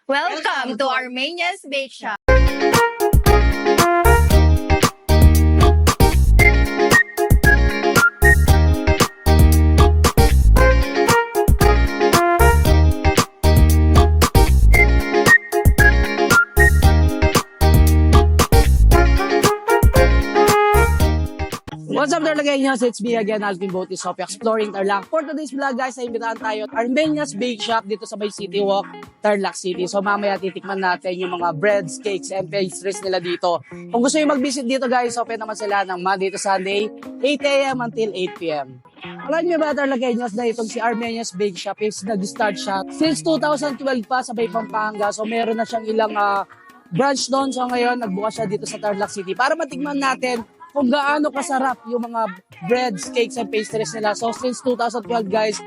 Welcome to Armenia's Bake Shop. What's up there guys? It's me again, Alvin Botis of Exploring Tarlac. For today's vlog guys, ay imbitahan tayo at Armenia's Bake Shop dito sa Bay City Walk, Tarlac City. So mamaya titikman natin yung mga breads, cakes, and pastries nila dito. Kung gusto nyo mag-visit dito guys, open naman sila ng Monday to Sunday, 8 a.m. until 8 p.m. Alam nyo ba Tarlaceños na itong si Armenia's Bake Shop is nag-start siya since 2012 pa sa Bay Pampanga. So meron na siyang ilang branch doon. So ngayon nagbukas siya dito sa Tarlac City para matikman natin kung gaano kasarap yung mga breads, cakes, and pastries nila. So since 2012 guys,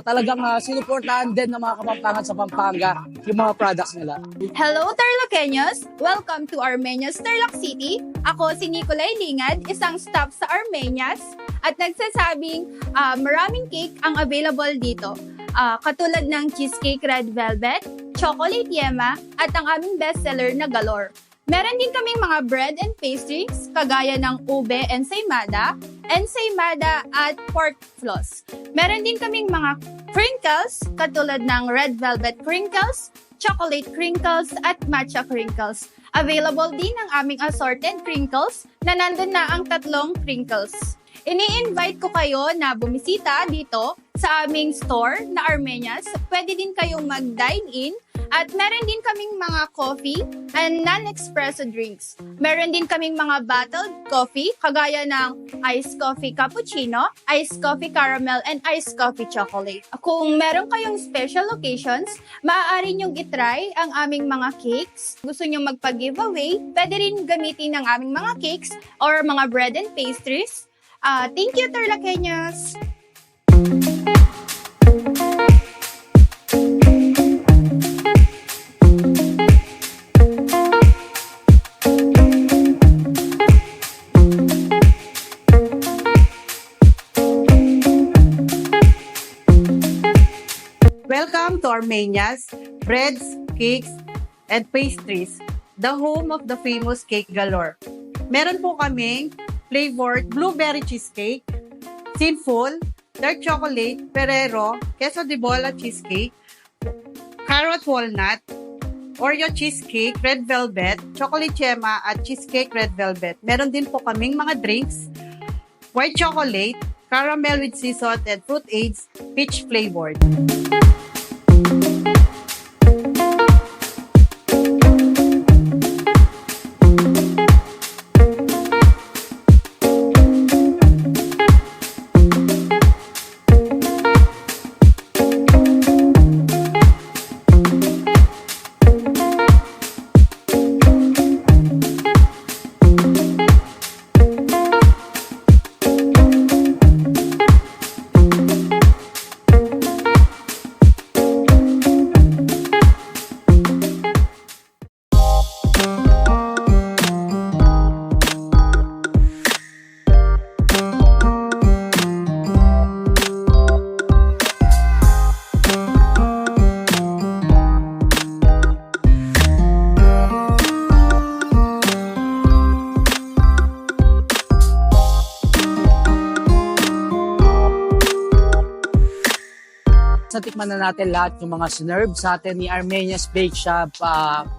talagang sinuportahan din ng mga Kapampangan sa Pampanga yung mga products nila. Hello Tarlaceños! Welcome to Armenia's Tarlac City. Ako si Nicolay Lingad, isang staff sa Armenia's at nagsasabing maraming cake ang available dito. Katulad ng cheesecake red velvet, chocolate yema, at ang aming bestseller na galore. Meron din kaming mga bread and pastries kagaya ng ube ensaymada at pork floss. Meron din kaming mga crinkles katulad ng red velvet crinkles, chocolate crinkles at matcha crinkles. Available din ang aming assorted crinkles na nandun na ang 3 crinkles. Ini-invite ko kayo na bumisita dito sa aming store na Armenia's. Pwede din kayong mag-dine in. At meron din kaming mga coffee and non-espresso drinks. Meron din kaming mga bottled coffee kagaya ng iced coffee cappuccino, iced coffee caramel, and iced coffee chocolate. Kung meron kayong special occasions, maaari nyong itry ang aming mga cakes. Gusto nyong magpa-giveaway, pwede rin gamitin ang aming mga cakes or mga bread and pastries. Thank you, Tarlaceños! Welcome to Armenia's Breads, Cakes, and Pastries, the home of the famous cake galore. Meron po kaming flavored blueberry cheesecake, sinful, dark chocolate, Ferrero, queso de bola cheesecake, carrot walnut, Oreo cheesecake, red velvet, chocolate yema, at cheesecake red velvet. Meron din po kaming mga drinks, white chocolate, caramel with sea salt, and fruit aids, peach flavored. Tikman na natin lahat yung mga sinerve sa atin ni Armenia's Bake Shop,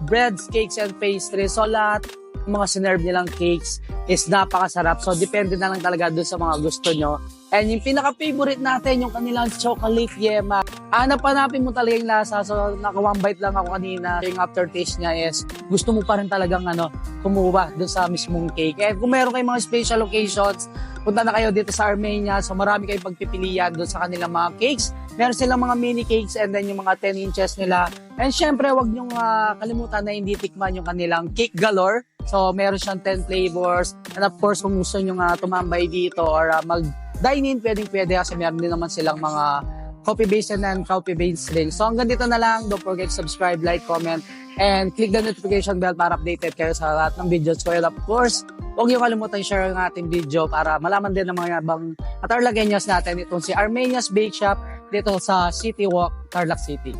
breads, cakes, and pastries. So lahat ng mga sinerve nilang cakes is napakasarap. So depende na lang talaga doon sa mga gusto nyo. And yung pinaka-favorite natin, yung kanilang chocolate yema. Hanap-hanapin mo talaga yung lasa. So naka-one bite lang ako kanina. Yung aftertaste niya is gusto mo pa rin talagang kumuha doon sa mismong cake. And kung meron kayong mga special occasions, punta na kayo dito sa Armenia. So marami kayong pagpipilian doon sa kanilang mga cakes. Meron silang mga mini cakes and then yung mga 10 inches nila. And syempre, wag niyong kalimutan na hindi tikman yung kanilang cake galore. So meron siyang 10 flavors. And of course, kung gusto nyo tumambay dito or mag-dine in, pwede kasi meron din naman silang mga coffee-based and coffee-based drinks. So hanggang dito na lang. Don't forget to subscribe, like, comment, and click the notification bell para updated kayo sa lahat ng videos ko. And of course, huwag niyo kalimutan share ang ating video para malaman din ng mga ibang Tarlaceños natin itong si Armenia's Bake Shop dito sa City Walk, Tarlac City.